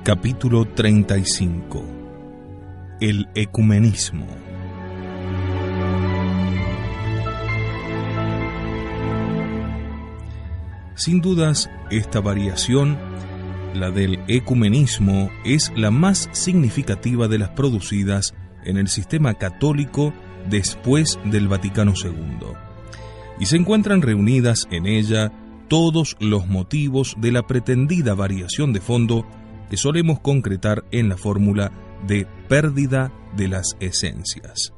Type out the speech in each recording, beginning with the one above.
Capítulo 35. El ecumenismo. Sin dudas, esta variación, la del ecumenismo, es la más significativa de las producidas en el sistema católico después del Vaticano II, y se encuentran reunidas en ella todos los motivos de la pretendida variación de fondo que solemos concretar en la fórmula de pérdida de las esencias.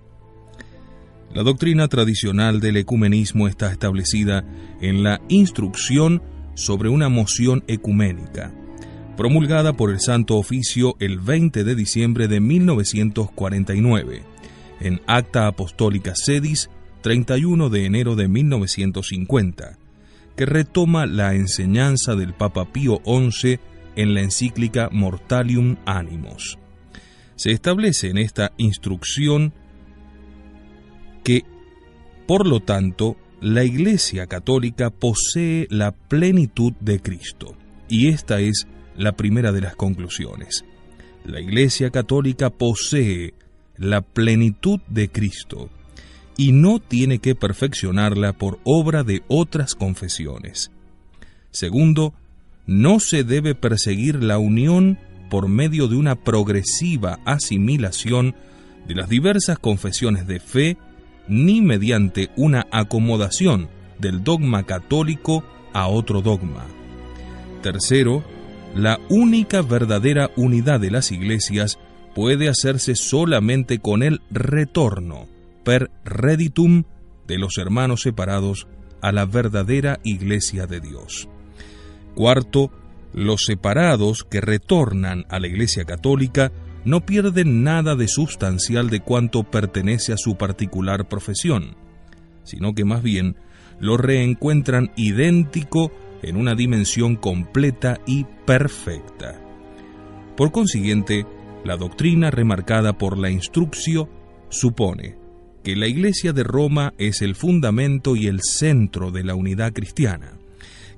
La doctrina tradicional del ecumenismo está establecida en la Instrucción sobre una moción ecuménica, promulgada por el Santo Oficio el 20 de diciembre de 1949, en Acta Apostolica Sedis, 31 de enero de 1950, que retoma la enseñanza del Papa Pío XI en la encíclica Mortalium Animos. Se establece en esta instrucción que, por lo tanto, la Iglesia Católica posee la plenitud de Cristo, y esta es la primera de las conclusiones. La Iglesia Católica posee la plenitud de Cristo, y no tiene que perfeccionarla por obra de otras confesiones. Segundo, no se debe perseguir la unión por medio de una progresiva asimilación de las diversas confesiones de fe, ni mediante una acomodación del dogma católico a otro dogma. Tercero, la única verdadera unidad de las iglesias puede hacerse solamente con el retorno, per reditum, de los hermanos separados a la verdadera iglesia de Dios. Cuarto, los separados que retornan a la Iglesia Católica no pierden nada de sustancial de cuanto pertenece a su particular profesión, sino que más bien lo reencuentran idéntico en una dimensión completa y perfecta. Por consiguiente, la doctrina remarcada por la Instrucción supone que la Iglesia de Roma es el fundamento y el centro de la unidad cristiana,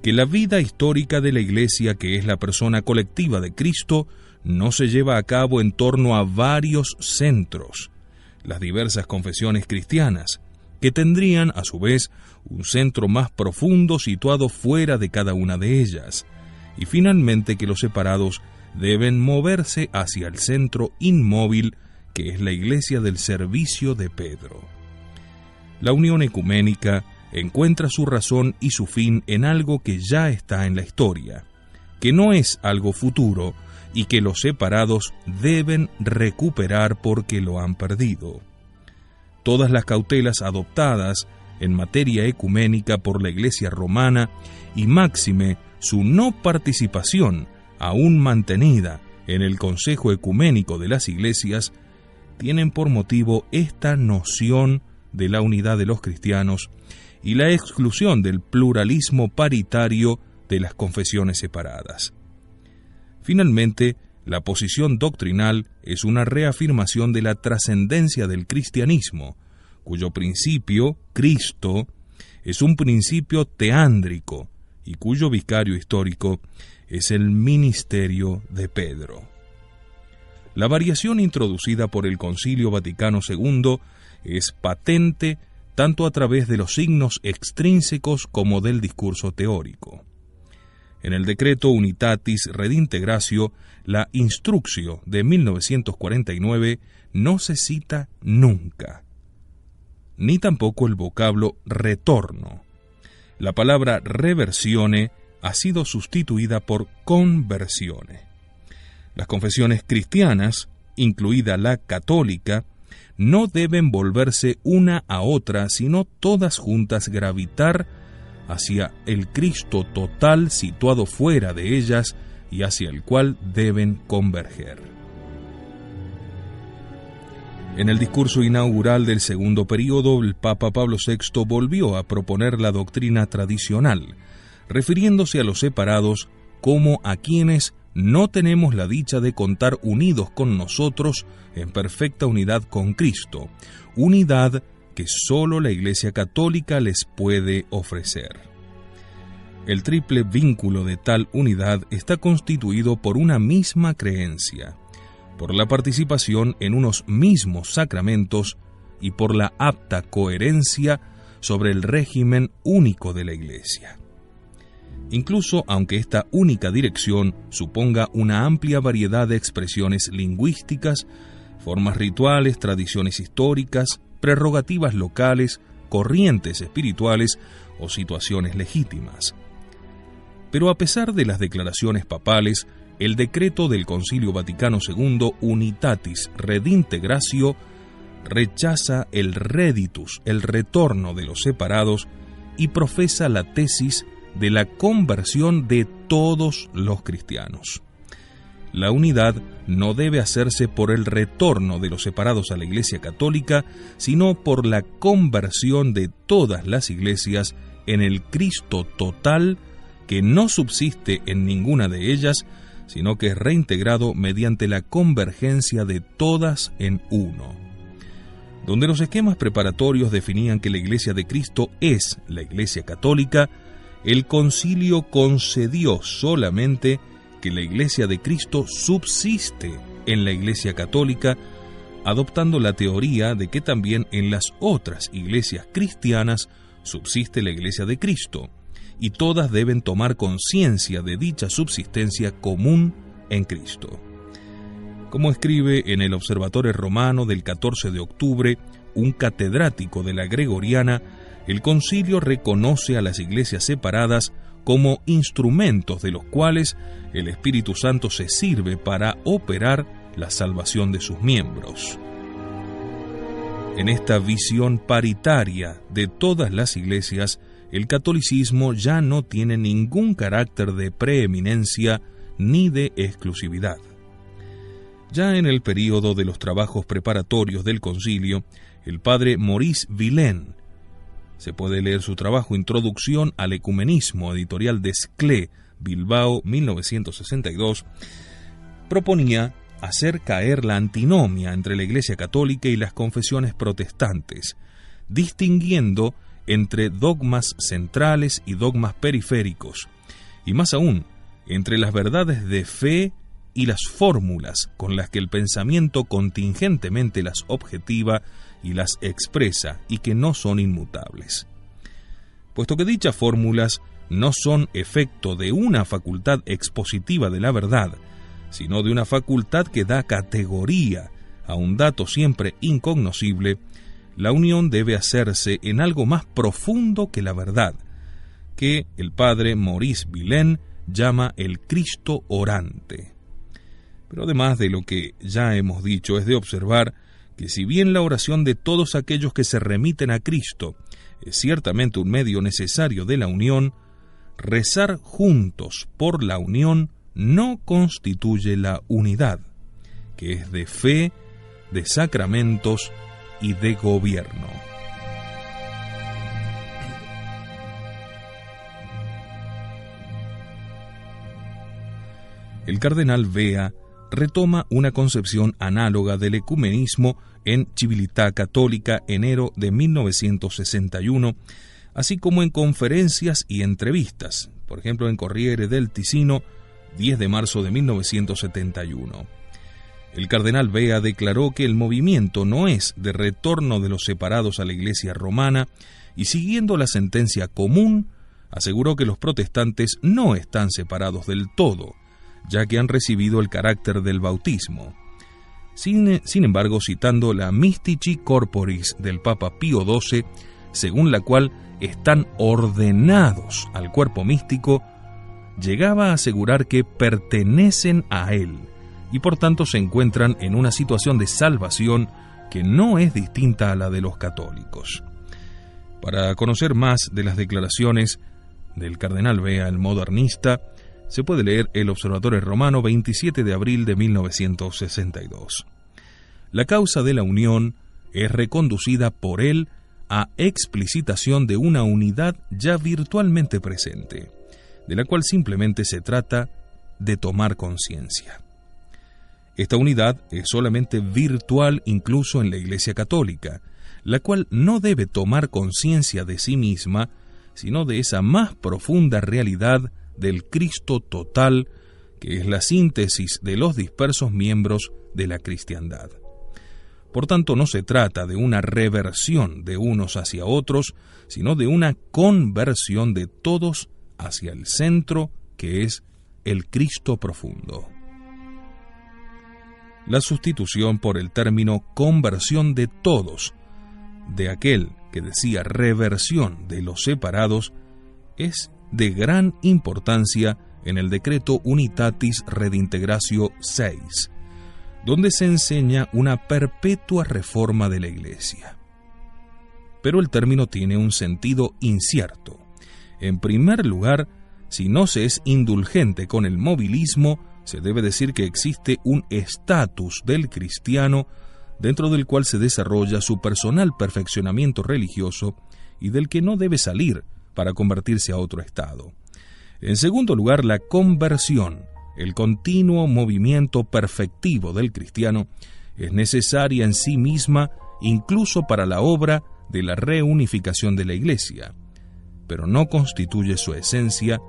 que la vida histórica de la Iglesia, que es la persona colectiva de Cristo, no se lleva a cabo en torno a varios centros, las diversas confesiones cristianas, que tendrían, a su vez, un centro más profundo situado fuera de cada una de ellas, y finalmente que los separados deben moverse hacia el centro inmóvil, que es la Iglesia del servicio de Pedro. La unión ecuménica encuentra su razón y su fin en algo que ya está en la historia, que no es algo futuro y que los separados deben recuperar porque lo han perdido. Todas las cautelas adoptadas en materia ecuménica por la Iglesia romana, y máxime su no participación, aún mantenida en el Consejo Ecuménico de las Iglesias, tienen por motivo esta noción de la unidad de los cristianos y la exclusión del pluralismo paritario de las confesiones separadas. Finalmente, la posición doctrinal es una reafirmación de la trascendencia del cristianismo, cuyo principio, Cristo, es un principio teándrico y cuyo vicario histórico es el ministerio de Pedro. La variación introducida por el Concilio Vaticano II es patente tanto a través de los signos extrínsecos como del discurso teórico. En el decreto Unitatis Redintegratio, la Instrucción de 1949 no se cita nunca, ni tampoco el vocablo retorno. La palabra reversione ha sido sustituida por conversione. Las confesiones cristianas, incluida la católica, no deben volverse una a otra, sino todas juntas gravitar hacia el Cristo total situado fuera de ellas y hacia el cual deben converger. En el discurso inaugural del segundo período, el Papa Pablo VI volvió a proponer la doctrina tradicional, refiriéndose a los separados como a quienes no tenemos la dicha de contar unidos con nosotros en perfecta unidad con Cristo, unidad que sólo la Iglesia Católica les puede ofrecer. El triple vínculo de tal unidad está constituido por una misma creencia, por la participación en unos mismos sacramentos y por la apta coherencia sobre el régimen único de la Iglesia. Incluso aunque esta única dirección suponga una amplia variedad de expresiones lingüísticas, formas rituales, tradiciones históricas, prerrogativas locales, corrientes espirituales o situaciones legítimas. Pero a pesar de las declaraciones papales, el decreto del Concilio Vaticano II Unitatis Redintegratio rechaza el reditus, el retorno de los separados, y profesa la tesis de la conversión de todos los cristianos. La unidad no debe hacerse por el retorno de los separados a la Iglesia Católica, sino por la conversión de todas las iglesias en el Cristo total, que no subsiste en ninguna de ellas, sino que es reintegrado mediante la convergencia de todas en uno. Donde los esquemas preparatorios definían que la Iglesia de Cristo es la Iglesia Católica, el concilio concedió solamente que la Iglesia de Cristo subsiste en la Iglesia Católica, adoptando la teoría de que también en las otras iglesias cristianas subsiste la Iglesia de Cristo, y todas deben tomar conciencia de dicha subsistencia común en Cristo. Como escribe en el Observatore Romano del 14 de octubre un catedrático de la Gregoriana, el concilio reconoce a las iglesias separadas como instrumentos de los cuales el Espíritu Santo se sirve para operar la salvación de sus miembros. En esta visión paritaria de todas las iglesias, el catolicismo ya no tiene ningún carácter de preeminencia ni de exclusividad. Ya en el período de los trabajos preparatorios del concilio, el padre Maurice Villain, se puede leer su trabajo Introducción al Ecumenismo, editorial Desclée, Bilbao, 1962, proponía hacer caer la antinomia entre la Iglesia Católica y las confesiones protestantes, distinguiendo entre dogmas centrales y dogmas periféricos, y más aún, entre las verdades de fe y las fórmulas con las que el pensamiento contingentemente las objetiva y las expresa, y que no son inmutables. Puesto que dichas fórmulas no son efecto de una facultad expositiva de la verdad, sino de una facultad que da categoría a un dato siempre incognoscible, la unión debe hacerse en algo más profundo que la verdad, que el padre Maurice Villain llama el Cristo orante. Pero además de lo que ya hemos dicho, es de observar que si bien la oración de todos aquellos que se remiten a Cristo es ciertamente un medio necesario de la unión, rezar juntos por la unión no constituye la unidad, que es de fe, de sacramentos y de gobierno. El cardenal Vea retoma una concepción análoga del ecumenismo en Civiltà Católica, enero de 1961, así como en conferencias y entrevistas, por ejemplo en Corriere del Ticino, 10 de marzo de 1971. El cardenal Vea declaró que el movimiento no es de retorno de los separados a la Iglesia romana, y siguiendo la sentencia común, aseguró que los protestantes no están separados del todo, ya que han recibido el carácter del bautismo. Sin embargo, citando la Mystici Corporis del Papa Pío XII, según la cual están ordenados al cuerpo místico, llegaba a asegurar que pertenecen a él, y por tanto se encuentran en una situación de salvación que no es distinta a la de los católicos. Para conocer más de las declaraciones del cardenal Vea, el modernista, se puede leer el Observatore Romano, 27 de abril de 1962. La causa de la unión es reconducida por él a explicitación de una unidad ya virtualmente presente, de la cual simplemente se trata de tomar conciencia. Esta unidad es solamente virtual incluso en la Iglesia Católica, la cual no debe tomar conciencia de sí misma, sino de esa más profunda realidad del Cristo total, que es la síntesis de los dispersos miembros de la cristiandad. Por tanto, no se trata de una reversión de unos hacia otros, sino de una conversión de todos hacia el centro, que es el Cristo profundo. La sustitución por el término conversión de todos, de aquel que decía reversión de los separados, es de gran importancia en el Decreto Unitatis Redintegratio 6, donde se enseña una perpetua reforma de la Iglesia. Pero el término tiene un sentido incierto. En primer lugar, si no se es indulgente con el movilismo, se debe decir que existe un estatus del cristiano dentro del cual se desarrolla su personal perfeccionamiento religioso y del que no debe salir para convertirse a otro estado. En segundo lugar, la conversión, el continuo movimiento perfectivo del cristiano, es necesaria en sí misma incluso para la obra de la reunificación de la Iglesia, pero no constituye su esencia,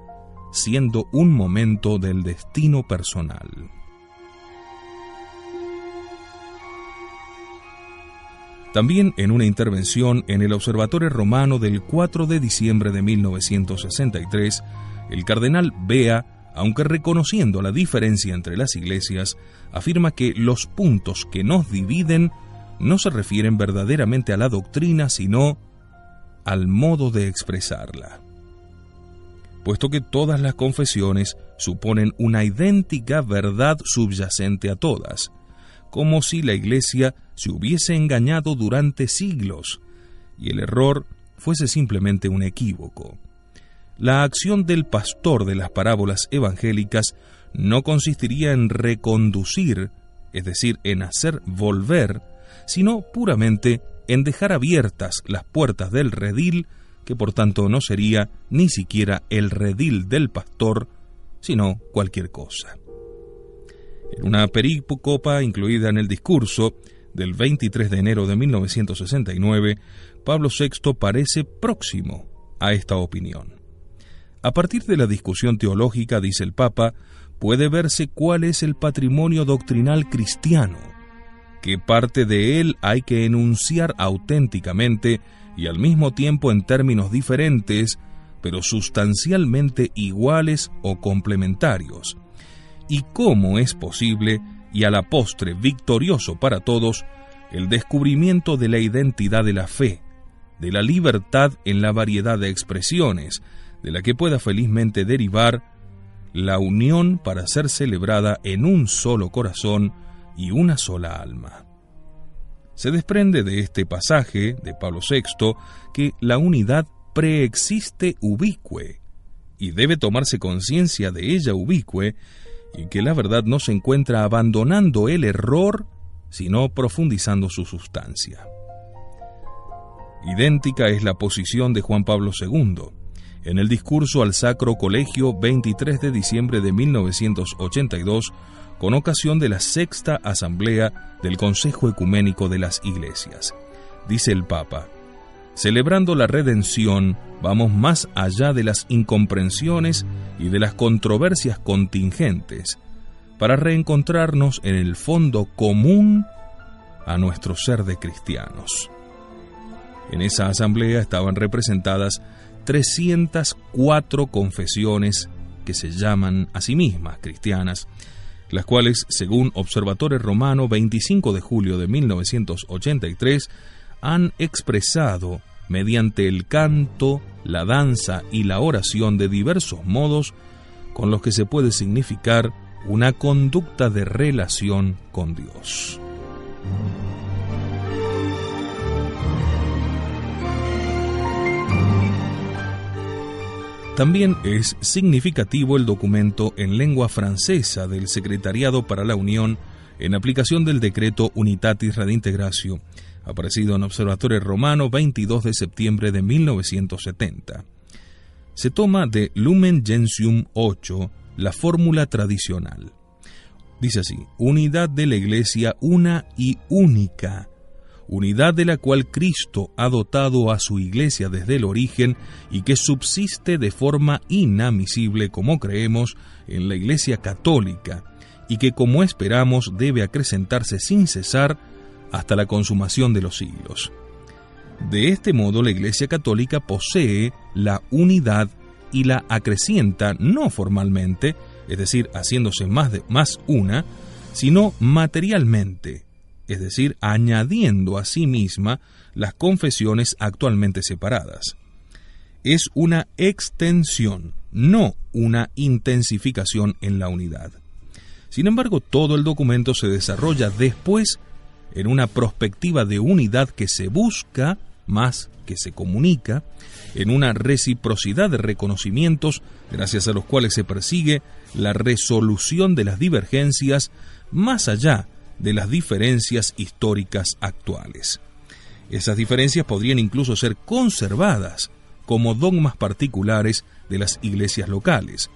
siendo un momento del destino personal. También en una intervención en el Observatorio Romano del 4 de diciembre de 1963, el cardenal Bea, aunque reconociendo la diferencia entre las iglesias, afirma que los puntos que nos dividen no se refieren verdaderamente a la doctrina, sino al modo de expresarla. Puesto que todas las confesiones suponen una idéntica verdad subyacente a todas, como si la Iglesia se hubiese engañado durante siglos y el error fuese simplemente un equívoco. La acción del pastor de las parábolas evangélicas no consistiría en reconducir, es decir, en hacer volver, sino puramente en dejar abiertas las puertas del redil, que por tanto no sería ni siquiera el redil del pastor, sino cualquier cosa. En una perícopa incluida en el discurso del 23 de enero de 1969, Pablo VI parece próximo a esta opinión. A partir de la discusión teológica, dice el Papa, puede verse cuál es el patrimonio doctrinal cristiano, qué parte de él hay que enunciar auténticamente y al mismo tiempo en términos diferentes, pero sustancialmente iguales o complementarios, y cómo es posible, y a la postre victorioso para todos, el descubrimiento de la identidad de la fe, de la libertad en la variedad de expresiones, de la que pueda felizmente derivar la unión para ser celebrada en un solo corazón y una sola alma. Se desprende de este pasaje de Pablo VI que la unidad preexiste ubicue, y debe tomarse conciencia de ella ubicue, y que la verdad no se encuentra abandonando el error, sino profundizando su sustancia. Idéntica es la posición de Juan Pablo II. En el discurso al Sacro Colegio 23 de diciembre de 1982, con ocasión de la sexta asamblea del Consejo Ecuménico de las Iglesias, dice el Papa: celebrando la redención, vamos más allá de las incomprensiones y de las controversias contingentes, para reencontrarnos en el fondo común a nuestro ser de cristianos. En esa asamblea estaban representadas 304 confesiones que se llaman a sí mismas cristianas, las cuales, según Observatorio Romano 25 de julio de 1983, han expresado mediante el canto, la danza y la oración de diversos modos con los que se puede significar una conducta de relación con Dios. También es significativo el documento en lengua francesa del Secretariado para la Unión en aplicación del Decreto Unitatis Redintegratio, aparecido en Observatorio Romano 22 de septiembre de 1970. Se toma de Lumen Gentium 8 la fórmula tradicional. Dice así: unidad de la Iglesia una y única, unidad de la cual Cristo ha dotado a su Iglesia desde el origen y que subsiste de forma inadmisible, como creemos, en la Iglesia católica, y que, como esperamos, debe acrecentarse sin cesar hasta la consumación de los siglos. De este modo, la Iglesia católica posee la unidad y la acrecienta no formalmente, es decir, haciéndose más una, sino materialmente, es decir, añadiendo a sí misma las confesiones actualmente separadas. Es una extensión, no una intensificación en la unidad. Sin embargo, todo el documento se desarrolla después en una perspectiva de unidad que se busca más que se comunica, en una reciprocidad de reconocimientos gracias a los cuales se persigue la resolución de las divergencias más allá de las diferencias históricas actuales. Esas diferencias podrían incluso ser conservadas como dogmas particulares de las iglesias locales.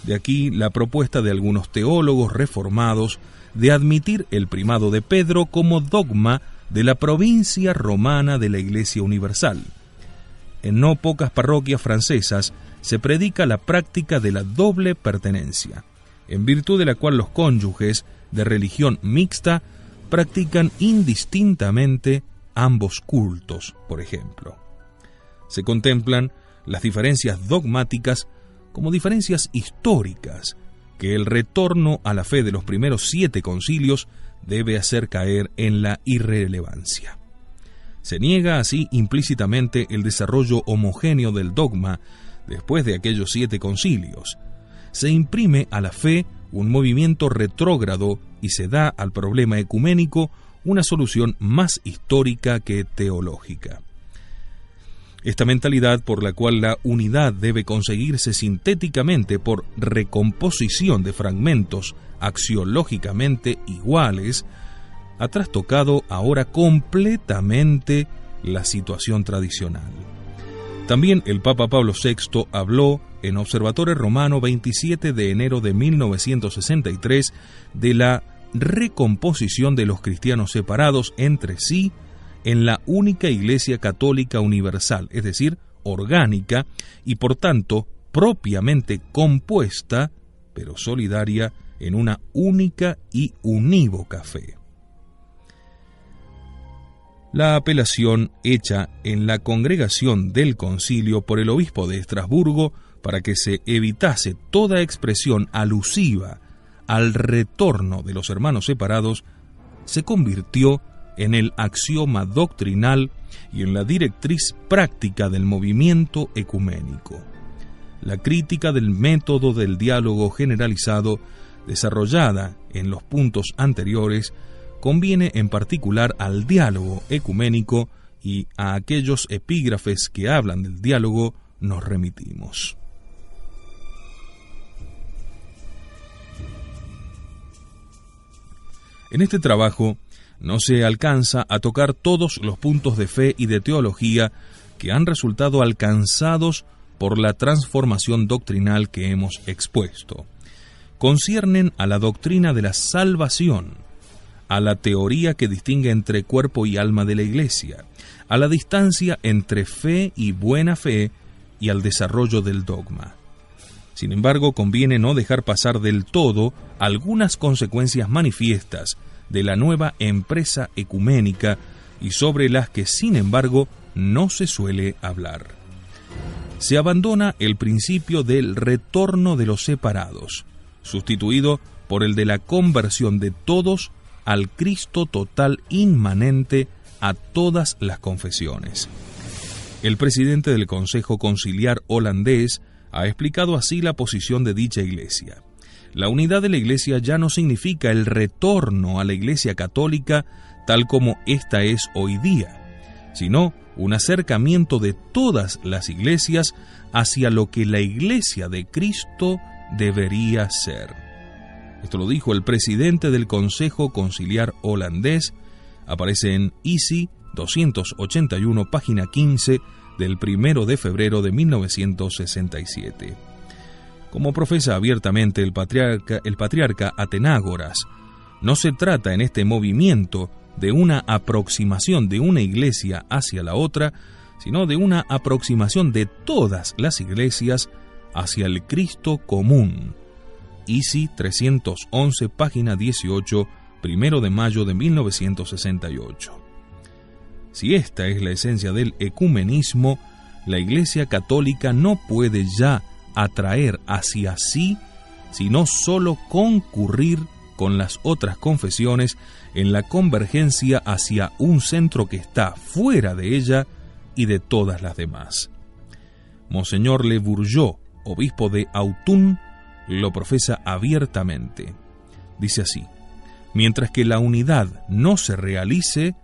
De aquí la propuesta de algunos teólogos reformados de admitir el primado de Pedro como dogma de la provincia romana de la Iglesia Universal. En no pocas parroquias francesas se predica la práctica de la doble pertenencia, en virtud de la cual los cónyuges de religión mixta practican indistintamente ambos cultos, por ejemplo. Se contemplan las diferencias dogmáticas como diferencias históricas que el retorno a la fe de los primeros 7 concilios debe hacer caer en la irrelevancia. Se niega así implícitamente el desarrollo homogéneo del dogma después de aquellos 7 concilios. Se imprime a la fe un movimiento retrógrado y se da al problema ecuménico una solución más histórica que teológica. Esta mentalidad por la cual la unidad debe conseguirse sintéticamente por recomposición de fragmentos axiológicamente iguales, ha trastocado ahora completamente la situación tradicional. También el Papa Pablo VI habló en Observatore Romano 27 de enero de 1963 de la recomposición de los cristianos separados entre sí en la única Iglesia Católica Universal, es decir, orgánica y por tanto propiamente compuesta, pero solidaria en una única y unívoca fe. La apelación hecha en la congregación del concilio por el obispo de Estrasburgo para que se evitase toda expresión alusiva al retorno de los hermanos separados se convirtió en el axioma doctrinal y en la directriz práctica del movimiento ecuménico. La crítica del método del diálogo generalizado, desarrollada en los puntos anteriores, conviene en particular al diálogo ecuménico y a aquellos epígrafes que hablan del diálogo nos remitimos. En este trabajo no se alcanza a tocar todos los puntos de fe y de teología que han resultado alcanzados por la transformación doctrinal que hemos expuesto. Conciernen a la doctrina de la salvación, a la teoría que distingue entre cuerpo y alma de la Iglesia, a la distancia entre fe y buena fe y al desarrollo del dogma. Sin embargo, conviene no dejar pasar del todo algunas consecuencias manifiestas de la nueva empresa ecuménica y sobre las que, sin embargo, no se suele hablar. Se abandona el principio del retorno de los separados, sustituido por el de la conversión de todos al Cristo total inmanente a todas las confesiones. El presidente del Consejo Conciliar holandés ha explicado así la posición de dicha Iglesia. La unidad de la Iglesia ya no significa el retorno a la Iglesia católica tal como ésta es hoy día, sino un acercamiento de todas las iglesias hacia lo que la Iglesia de Cristo debería ser. Esto lo dijo el presidente del Consejo Conciliar holandés, aparece en ISI 281, página 15, del 1 de febrero de 1967. Como profesa abiertamente el patriarca Atenágoras, no se trata en este movimiento de una aproximación de una iglesia hacia la otra, sino de una aproximación de todas las iglesias hacia el Cristo común. ISI 311, página 18, 1 de mayo de 1968. Si esta es la esencia del ecumenismo, la Iglesia Católica no puede ya atraer hacia sí, sino solo concurrir con las otras confesiones en la convergencia hacia un centro que está fuera de ella y de todas las demás. Monseñor Le Bourgeot, obispo de Autun, lo profesa abiertamente. Dice así: mientras que la unidad no se realice,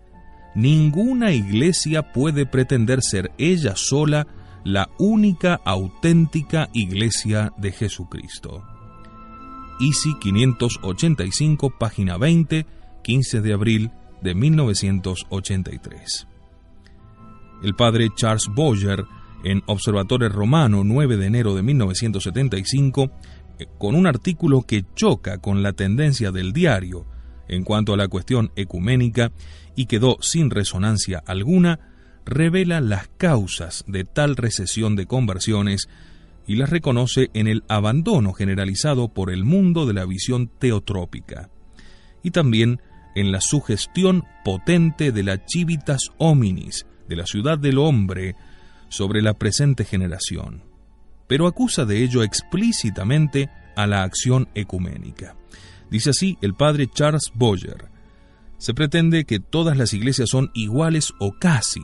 ninguna iglesia puede pretender ser ella sola la única auténtica iglesia de Jesucristo. ISI 585, página 20, 15 de abril de 1983. El padre Charles Boyer, en Observatore Romano, 9 de enero de 1975, con un artículo que choca con la tendencia del diario en cuanto a la cuestión ecuménica y quedó sin resonancia alguna, revela las causas de tal recesión de conversiones y las reconoce en el abandono generalizado por el mundo de la visión teotrópica, y también en la sugestión potente de la civitas hominis, de la ciudad del hombre, sobre la presente generación, pero acusa de ello explícitamente a la acción ecuménica. Dice así el padre Charles Boyer: se pretende que todas las iglesias son iguales o casi,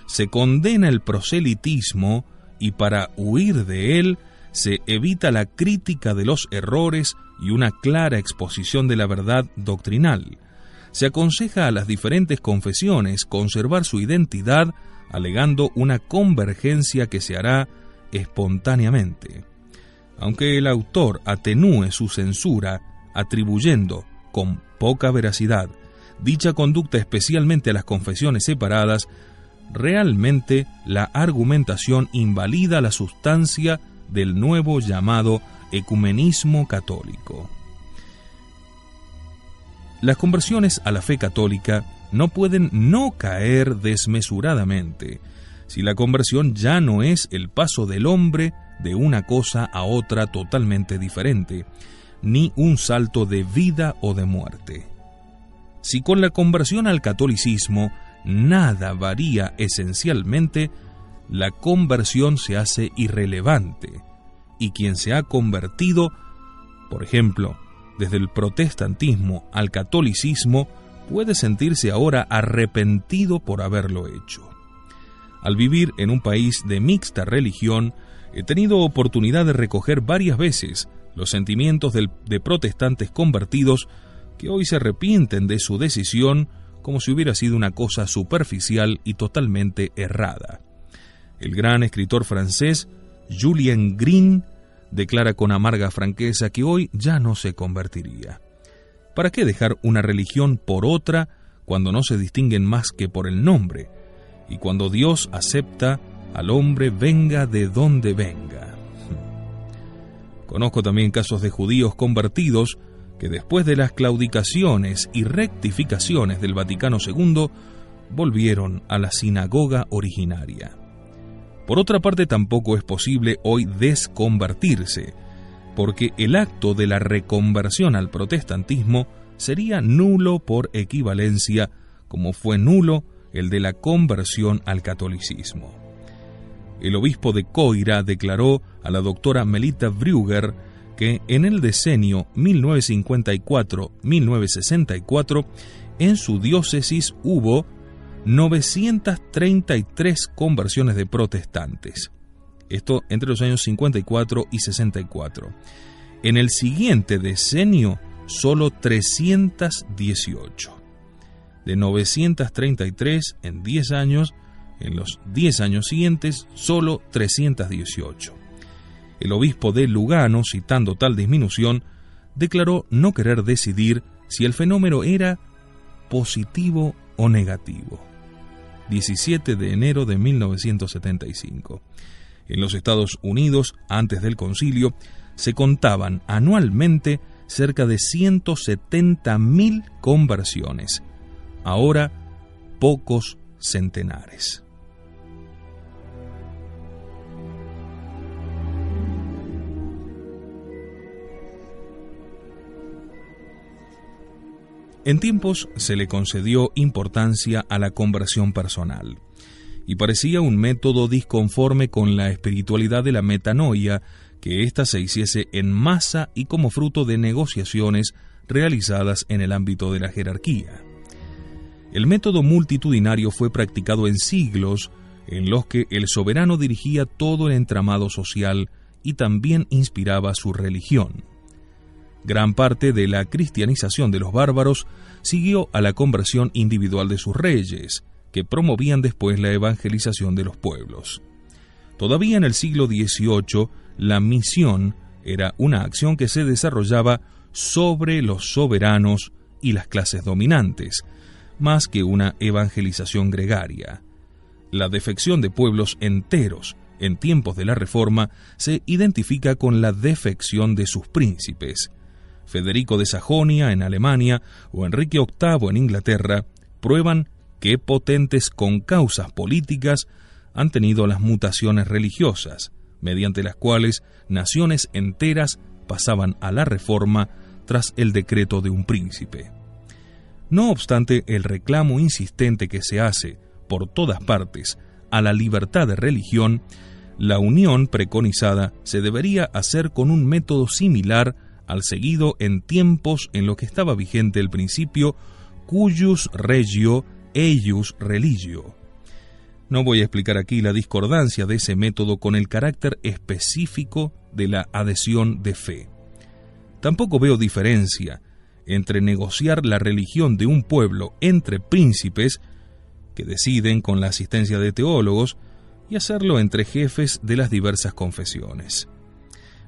se condena el proselitismo y para huir de él se evita la crítica de los errores y una clara exposición de la verdad doctrinal. Se aconseja a las diferentes confesiones conservar su identidad, alegando una convergencia que se hará espontáneamente. Aunque el autor atenúe su censura, atribuyendo, con poca veracidad, dicha conducta especialmente a las confesiones separadas, realmente la argumentación invalida la sustancia del nuevo llamado ecumenismo católico. Las conversiones a la fe católica no pueden no caer desmesuradamente, si la conversión ya no es el paso del hombre de una cosa a otra totalmente diferente, ni un salto de vida o de muerte. Si con la conversión al catolicismo nada varía esencialmente, la conversión se hace irrelevante, y quien se ha convertido, por ejemplo, desde el protestantismo al catolicismo, puede sentirse ahora arrepentido por haberlo hecho. Al vivir en un país de mixta religión, he tenido oportunidad de recoger varias veces los sentimientos de protestantes convertidos que hoy se arrepienten de su decisión como si hubiera sido una cosa superficial y totalmente errada. El gran escritor francés Julien Green declara con amarga franqueza que hoy ya no se convertiría. ¿Para qué dejar una religión por otra cuando no se distinguen más que por el nombre, y cuando Dios acepta al hombre venga de donde venga? Conozco también casos de judíos convertidos que después de las claudicaciones y rectificaciones del Vaticano II volvieron a la sinagoga originaria. Por otra parte, tampoco es posible hoy desconvertirse, porque el acto de la reconversión al protestantismo sería nulo por equivalencia, como fue nulo el de la conversión al catolicismo. El obispo de Coira declaró a la doctora Melita Brugger que en el decenio 1954-1964 en su diócesis hubo 933 conversiones de protestantes. Esto entre los años 54 y 64. En el siguiente decenio, solo 318. De 933 en 10 años, en los 10 años siguientes, solo 318. El obispo de Lugano, citando tal disminución, declaró no querer decidir si el fenómeno era positivo o negativo. 17 de enero de 1975. En los Estados Unidos, antes del concilio, se contaban anualmente cerca de 170.000 conversiones, ahora pocos centenares. En tiempos se le concedió importancia a la conversión personal, y parecía un método disconforme con la espiritualidad de la metanoia que ésta se hiciese en masa y como fruto de negociaciones realizadas en el ámbito de la jerarquía. El método multitudinario fue practicado en siglos en los que el soberano dirigía todo el entramado social y también inspiraba su religión. Gran parte de la cristianización de los bárbaros siguió a la conversión individual de sus reyes, que promovían después la evangelización de los pueblos. Todavía en el siglo XVIII, la misión era una acción que se desarrollaba sobre los soberanos y las clases dominantes, más que una evangelización gregaria. La defección de pueblos enteros en tiempos de la Reforma se identifica con la defección de sus príncipes. Federico de Sajonia en Alemania o Enrique VIII en Inglaterra prueban qué potentes concausas políticas han tenido las mutaciones religiosas, mediante las cuales naciones enteras pasaban a la Reforma tras el decreto de un príncipe. No obstante, el reclamo insistente que se hace por todas partes a la libertad de religión, la unión preconizada se debería hacer con un método similar al seguido en tiempos en los que estaba vigente el principio cuius regio eius religio. No voy a explicar aquí la discordancia de ese método con el carácter específico de la adhesión de fe. Tampoco veo diferencia entre negociar la religión de un pueblo entre príncipes que deciden con la asistencia de teólogos y hacerlo entre jefes de las diversas confesiones.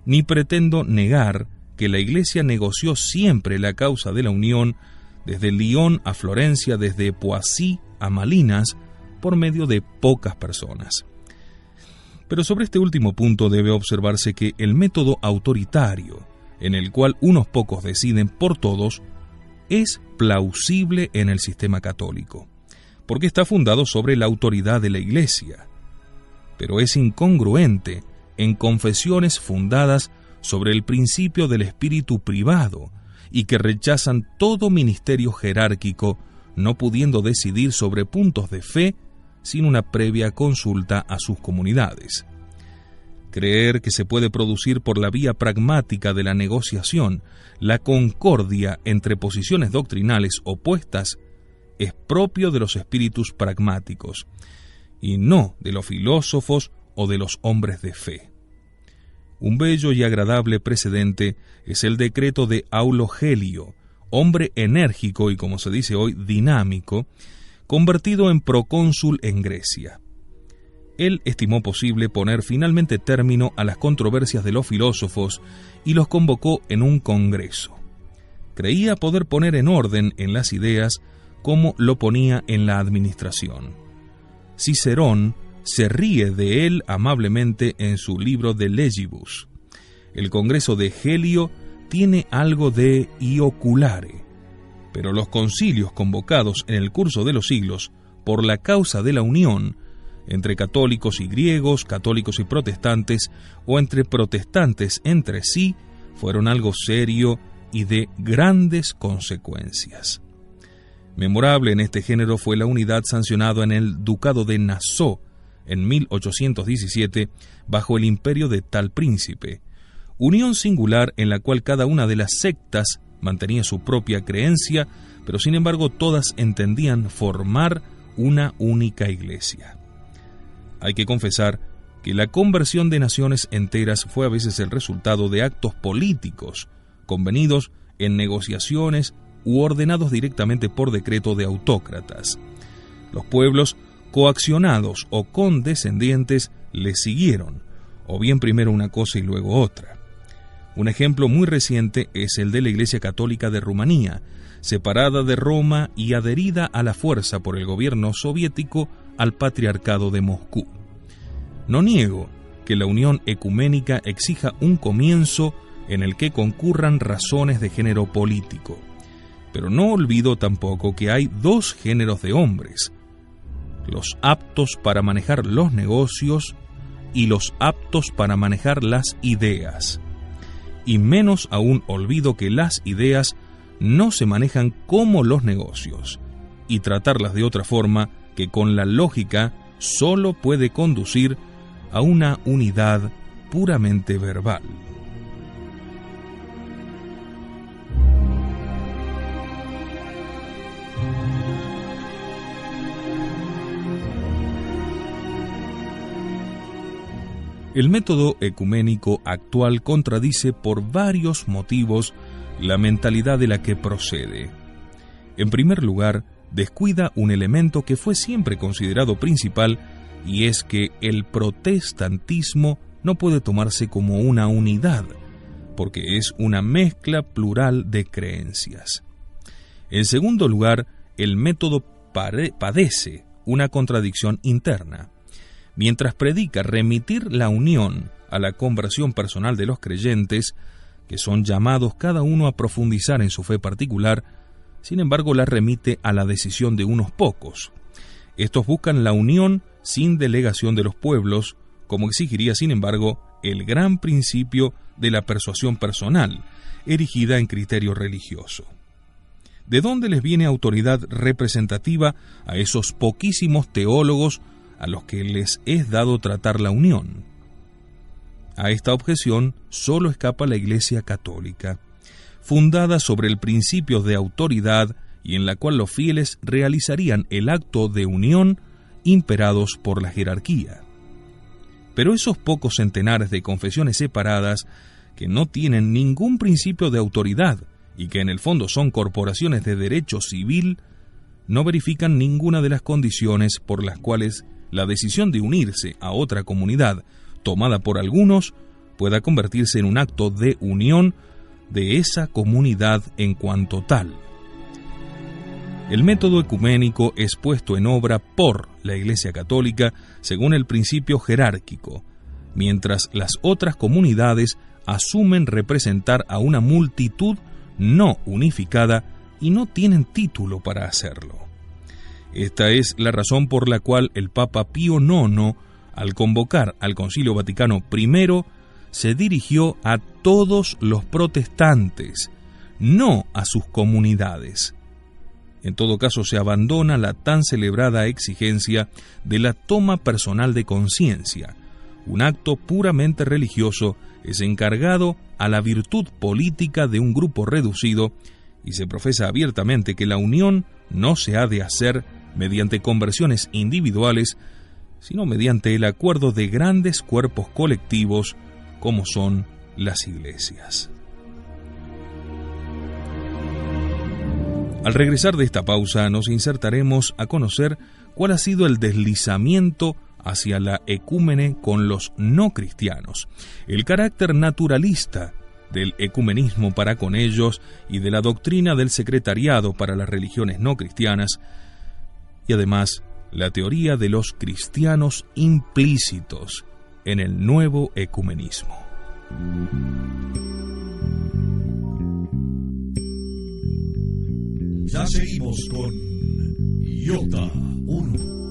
Ni pretendo negar que la Iglesia negoció siempre la causa de la unión desde Lyon a Florencia, desde Poissy a Malinas, por medio de pocas personas. Pero sobre este último punto debe observarse que el método autoritario, en el cual unos pocos deciden por todos, es plausible en el sistema católico, porque está fundado sobre la autoridad de la Iglesia, pero es incongruente en confesiones fundadas sobre el principio del espíritu privado y que rechazan todo ministerio jerárquico, no pudiendo decidir sobre puntos de fe sin una previa consulta a sus comunidades. Creer que se puede producir por la vía pragmática de la negociación la concordia entre posiciones doctrinales opuestas es propio de los espíritus pragmáticos y no de los filósofos o de los hombres de fe. Un bello y agradable precedente es el decreto de Aulo Gelio, hombre enérgico y, como se dice hoy, dinámico, convertido en procónsul en Grecia. Él estimó posible poner finalmente término a las controversias de los filósofos y los convocó en un congreso. Creía poder poner en orden en las ideas como lo ponía en la administración. Cicerón se ríe de él amablemente en su libro de Legibus. El congreso de Gelio tiene algo de ioculare, pero los concilios convocados en el curso de los siglos por la causa de la unión entre católicos y griegos, católicos y protestantes, o entre protestantes entre sí, fueron algo serio y de grandes consecuencias. Memorable en este género fue la unidad sancionada en el Ducado de Nassau en 1817 bajo el imperio de tal príncipe, unión singular en la cual cada una de las sectas mantenía su propia creencia, pero sin embargo todas entendían formar una única iglesia. Hay que confesar que la conversión de naciones enteras fue a veces el resultado de actos políticos, convenidos en negociaciones u ordenados directamente por decreto de autócratas. Los pueblos, coaccionados o condescendientes, le siguieron, o bien primero una cosa y luego otra. Un ejemplo muy reciente es el de la Iglesia Católica de Rumanía, separada de Roma y adherida a la fuerza por el gobierno soviético al Patriarcado de Moscú. No niego que la unión ecuménica exija un comienzo en el que concurran razones de género político, Pero no olvido tampoco que hay dos géneros de hombres: los aptos para manejar los negocios y los aptos para manejar las ideas. Y menos aún olvido que las ideas no se manejan como los negocios, y tratarlas de otra forma que con la lógica solo puede conducir a una unidad puramente verbal. El método ecuménico actual contradice por varios motivos la mentalidad de la que procede. En primer lugar, descuida un elemento que fue siempre considerado principal, y es que el protestantismo no puede tomarse como una unidad, porque es una mezcla plural de creencias. En segundo lugar, el método padece una contradicción interna. Mientras predica remitir la unión a la conversión personal de los creyentes, que son llamados cada uno a profundizar en su fe particular, sin embargo la remite a la decisión de unos pocos. Estos buscan la unión sin delegación de los pueblos, como exigiría sin embargo el gran principio de la persuasión personal, erigida en criterio religioso. ¿De dónde les viene autoridad representativa a esos poquísimos teólogos a los que les es dado tratar la unión? A esta objeción solo escapa la Iglesia Católica, fundada sobre el principio de autoridad y en la cual los fieles realizarían el acto de unión imperados por la jerarquía. Pero esos pocos centenares de confesiones separadas, que no tienen ningún principio de autoridad y que en el fondo son corporaciones de derecho civil, no verifican ninguna de las condiciones por las cuales la decisión de unirse a otra comunidad, tomada por algunos, pueda convertirse en un acto de unión de esa comunidad en cuanto tal. El método ecuménico es puesto en obra por la Iglesia Católica según el principio jerárquico, mientras las otras comunidades asumen representar a una multitud no unificada y no tienen título para hacerlo. Esta es la razón por la cual el Papa Pío IX, al convocar al Concilio Vaticano I, se dirigió a todos los protestantes, no a sus comunidades. En todo caso, se abandona la tan celebrada exigencia de la toma personal de conciencia. Un acto puramente religioso es encargado a la virtud política de un grupo reducido, y se profesa abiertamente que la unión no se ha de hacer mediante conversiones individuales, sino mediante el acuerdo de grandes cuerpos colectivos como son las iglesias. Al regresar de esta pausa nos insertaremos a conocer cuál ha sido el deslizamiento hacia la ecúmene con los no cristianos, el carácter naturalista del ecumenismo para con ellos y de la doctrina del secretariado para las religiones no cristianas, y además la teoría de los cristianos implícitos en el nuevo ecumenismo. Ya seguimos con Iota 1.